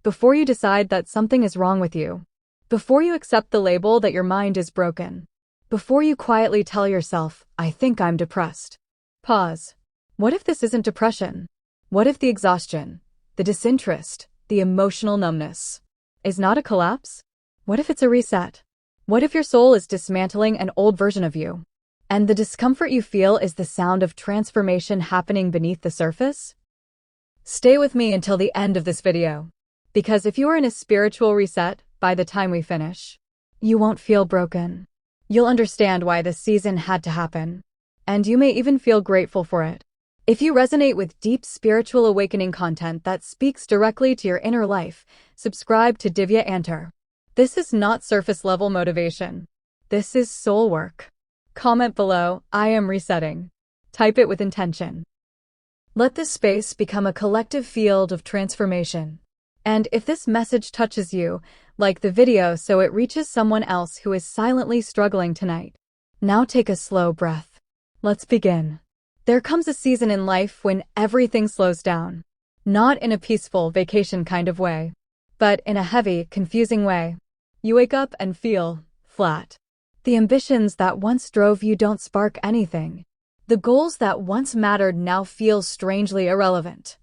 before you decide that something is wrong with you, before you accept the label that your mind is broken, before you quietly tell yourself, I think I'm depressed. Pause. What if this isn't depression? What if the exhaustion, the disinterest, the emotional numbness is not a collapse? What if it's a reset? What if your soul is dismantling an old version of you, and the discomfort you feel is the sound of transformation happening beneath the surface? Stay with me until the end of this video, because if you are in a spiritual reset by the time we finish, you won't feel broken. You'll understand why this season had to happen, and you may even feel grateful for it. If you resonate with deep spiritual awakening content that speaks directly to your inner life, subscribe to Divya Antar. This is not surface-level motivation. This is soul work. Comment below, I am resetting. Type it with intention. Let this space become a collective field of transformation. And if this message touches you, like the video so it reaches someone else who is silently struggling tonight. Now take a slow breath. Let's begin. There comes a season in life when everything slows down. Not in a peaceful vacation kind of way, but in a heavy, confusing way. You wake up and feel flat. The ambitions that once drove you don't spark anything. The goals that once mattered now feel strangely irrelevant.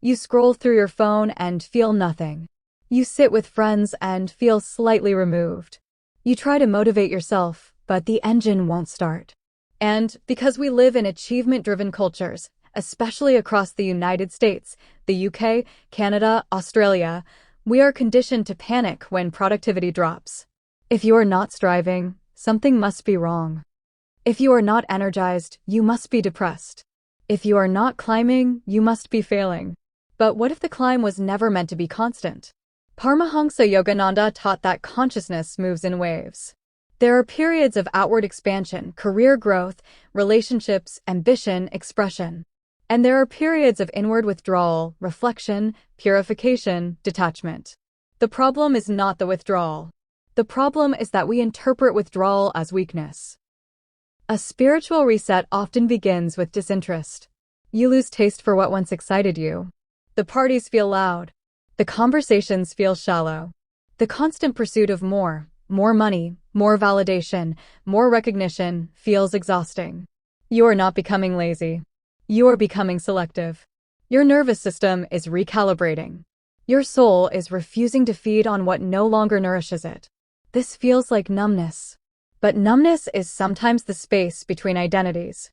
You scroll through your phone and feel nothing. You sit with friends and feel slightly removed. You try to motivate yourself, but the engine won't start. And because we live in achievement-driven cultures, especially across the United States, the UK, Canada, Australia, we are conditioned to panic when productivity drops. If you are not striving, something must be wrong. If you are not energized, you must be depressed. If you are not climbing, you must be failing. But what if the climb was never meant to be constant? Paramhansa Yogananda taught that consciousness moves in waves. There are periods of outward expansion, career growth, relationships, ambition, expression. And there are periods of inward withdrawal, reflection, purification, detachment. The problem is not the withdrawal. The problem is that we interpret withdrawal as weakness. A spiritual reset often begins with disinterest. You lose taste for what once excited you. The parties feel loud. The conversations feel shallow. The constant pursuit of more money, more validation, more recognition feels exhausting. You are not becoming lazy. You are becoming selective. Your nervous system is recalibrating. Your soul is refusing to feed on what no longer nourishes it. This feels like numbness. But numbness is sometimes the space between identities.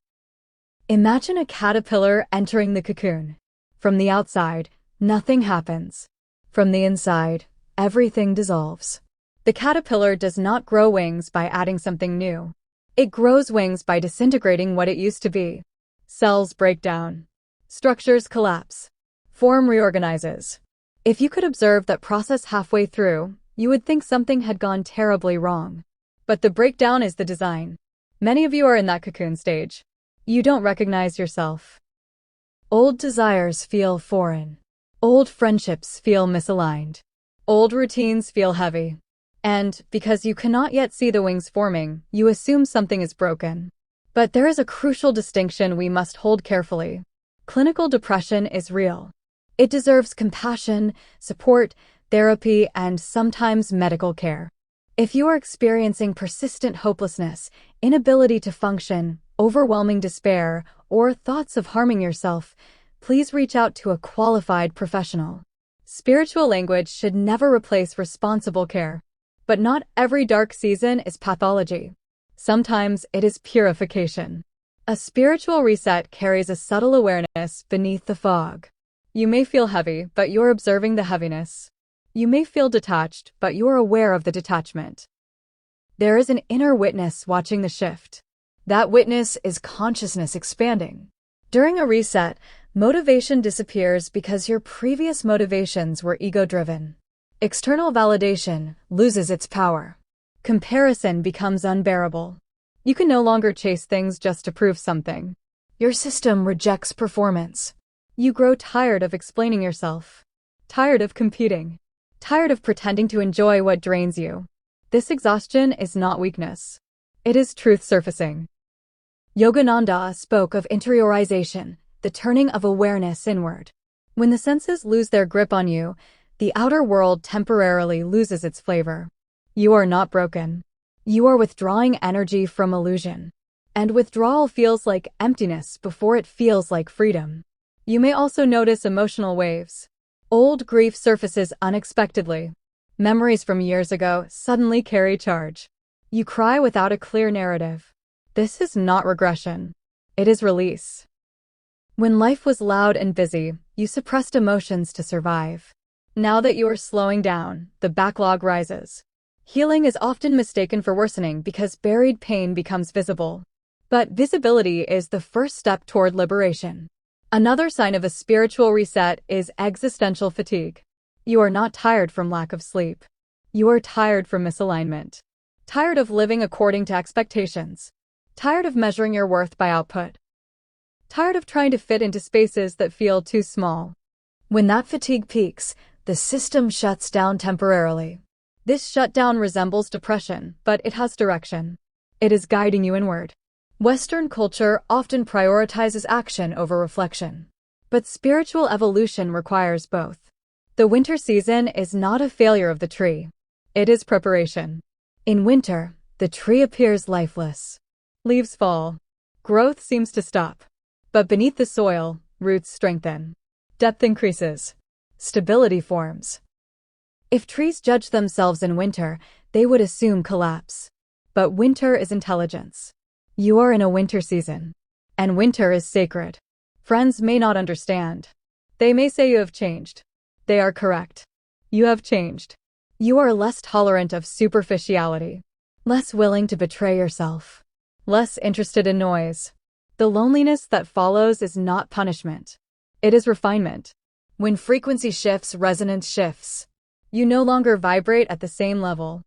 Imagine a caterpillar entering the cocoon. From the outside, nothing happens. From the inside, everything dissolves. The caterpillar does not grow wings by adding something new. It grows wings by disintegrating what it used to be. Cells break down. Structures collapse. Form reorganizes. If you could observe that process halfway through, you would think something had gone terribly wrong. But the breakdown is the design. Many of you are in that cocoon stage. You don't recognize yourself. Old desires feel foreign. Old friendships feel misaligned. Old routines feel heavy. And, because you cannot yet see the wings forming, you assume something is broken. But there is a crucial distinction we must hold carefully. Clinical depression is real. It deserves compassion, support, therapy, and sometimes medical care. If you are experiencing persistent hopelessness, inability to function, overwhelming despair, or thoughts of harming yourself, please reach out to a qualified professional. Spiritual language should never replace responsible care. But not every dark season is pathology. Sometimes it is purification. A spiritual reset carries a subtle awareness beneath the fog. You may feel heavy, but you're observing the heaviness. You may feel detached, but you're aware of the detachment. There is an inner witness watching the shift. That witness is consciousness expanding. During a reset, motivation disappears because your previous motivations were ego-driven. External validation loses its power. Comparison becomes unbearable. You can no longer chase things just to prove something. Your system rejects performance. You grow tired of explaining yourself. Tired of competing. Tired of pretending to enjoy what drains you. This exhaustion is not weakness. It is truth surfacing. Yogananda spoke of interiorization, the turning of awareness inward. When the senses lose their grip on you, The outer world temporarily loses its flavor. You are not broken. You are withdrawing energy from illusion. And withdrawal feels like emptiness before it feels like freedom. You may also notice emotional waves. Old grief surfaces unexpectedly. Memories from years ago suddenly carry charge. You cry without a clear narrative. This is not regression. It is release. When life was loud and busy, you suppressed emotions to survive. Now that you are slowing down, the backlog rises. Healing is often mistaken for worsening because buried pain becomes visible. But visibility is the first step toward liberation. Another sign of a spiritual reset is existential fatigue. You are not tired from lack of sleep. You are tired from misalignment. Tired of living according to expectations. Tired of measuring your worth by output. Tired of trying to fit into spaces that feel too small. When that fatigue peaks, the system shuts down temporarily. This shutdown resembles depression, but it has direction. It is guiding you inward. Western culture often prioritizes action over reflection. But spiritual evolution requires both. The winter season is not a failure of the tree. It is preparation. In winter, the tree appears lifeless. Leaves fall. Growth seems to stop. But beneath the soil, roots strengthen. Depth increases. Stability forms. If trees judge themselves in winter, they would assume collapse. But winter is intelligence. You are in a winter season. And winter is sacred. Friends may not understand. They may say you have changed. They are correct. You have changed. You are less tolerant of superficiality. Less willing to betray yourself. Less interested in noise. The loneliness that follows is not punishment. It is refinement. When frequency shifts, resonance shifts. You no longer vibrate at the same level.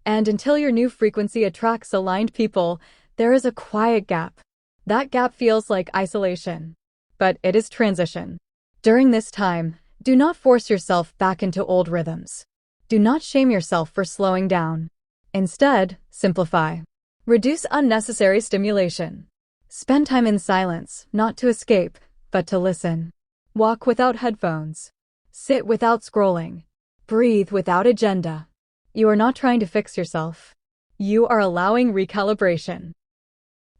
And until your new frequency attracts aligned people, there is a quiet gap. That gap feels like isolation. But it is transition. During this time, do not force yourself back into old rhythms. Do not shame yourself for slowing down. Instead, simplify. Reduce unnecessary stimulation. Spend time in silence, not to escape, but to listen. Walk without headphones. Sit without scrolling. Breathe without agenda. You are not trying to fix yourself. You are allowing recalibration.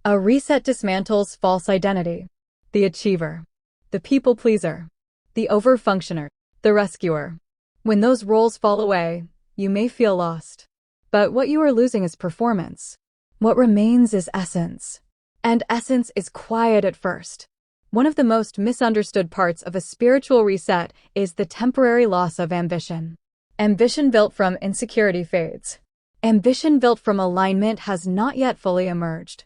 A reset dismantles false identity. The achiever. The people pleaser. The overfunctioner. The rescuer. When those roles fall away, you may feel lost. But what you are losing is performance. What remains is essence. And essence is quiet at first. One of the most misunderstood parts of a spiritual reset is the temporary loss of ambition. Ambition built from insecurity fades. Ambition built from alignment has not yet fully emerged.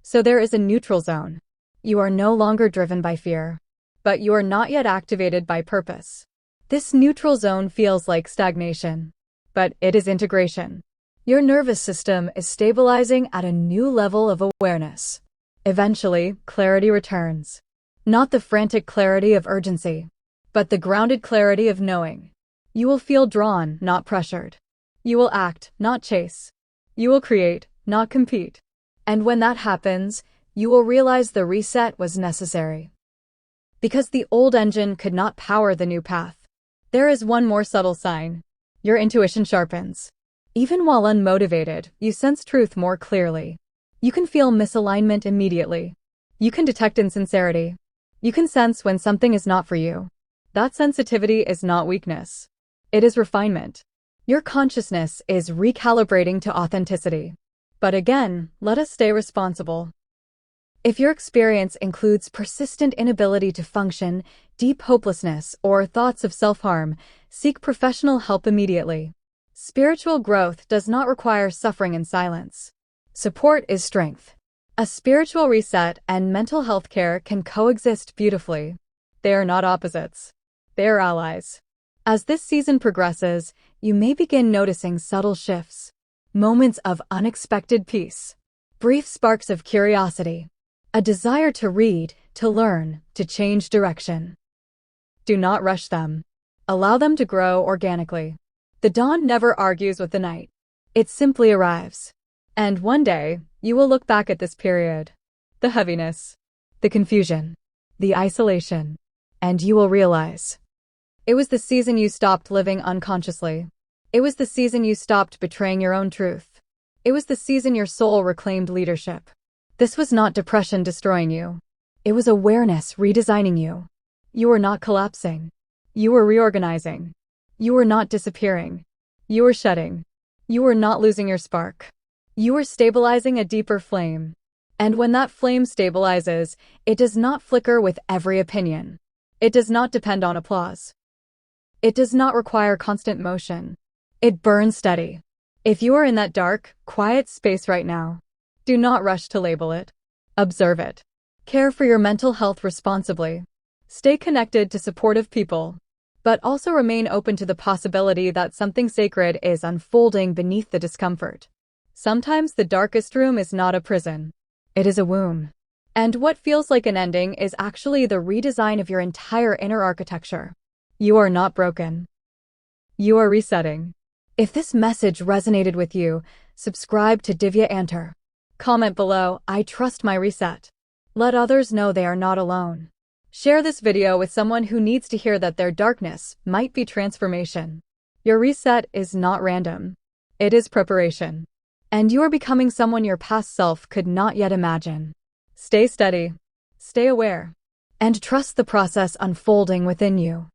So there is a neutral zone. You are no longer driven by fear. But you are not yet activated by purpose. This neutral zone feels like stagnation. But it is integration. Your nervous system is stabilizing at a new level of awareness. Eventually, clarity returns. Not the frantic clarity of urgency, but the grounded clarity of knowing. You will feel drawn, not pressured. You will act, not chase. You will create, not compete. And when that happens, you will realize the reset was necessary. Because the old engine could not power the new path. There is one more subtle sign. Your intuition sharpens. Even while unmotivated, you sense truth more clearly. You can feel misalignment immediately. You can detect insincerity. You can sense when something is not for you. That sensitivity is not weakness. It is refinement. Your consciousness is recalibrating to authenticity. But again, let us stay responsible. If your experience includes persistent inability to function, deep hopelessness, or thoughts of self-harm, seek professional help immediately. Spiritual growth does not require suffering in silence. Support is strength. A spiritual reset and mental health care can coexist beautifully. They are not opposites. They are allies. As this season progresses, you may begin noticing subtle shifts, moments of unexpected peace, brief sparks of curiosity, a desire to read, to learn, to change direction. Do not rush them. Allow them to grow organically. The dawn never argues with the night. It simply arrives. And one day, you will look back at this period. The heaviness, the confusion, the isolation, and you will realize It was the season you stopped living unconsciously. It was the season you stopped betraying your own truth. It was the season your soul reclaimed leadership. This was not depression destroying you. It was awareness redesigning you. You were not collapsing. You were reorganizing. You were not disappearing. You were shedding. You were not losing your spark. You were stabilizing a deeper flame. And when that flame stabilizes, it does not flicker with every opinion. It does not depend on applause. It does not require constant motion. It burns steady. If you are in that dark, quiet space right now, do not rush to label it. Observe it. Care for your mental health responsibly. Stay connected to supportive people, but also remain open to the possibility that something sacred is unfolding beneath the discomfort. Sometimes the darkest room is not a prison. It is a womb. And what feels like an ending is actually the redesign of your entire inner architecture. You are not broken. You are resetting. If this message resonated with you, subscribe to Divya Antar. Comment below, I trust my reset. Let others know they are not alone. Share this video with someone who needs to hear that their darkness might be transformation. Your reset is not random. It is preparation. And you are becoming someone your past self could not yet imagine. Stay steady, stay aware, and trust the process unfolding within you.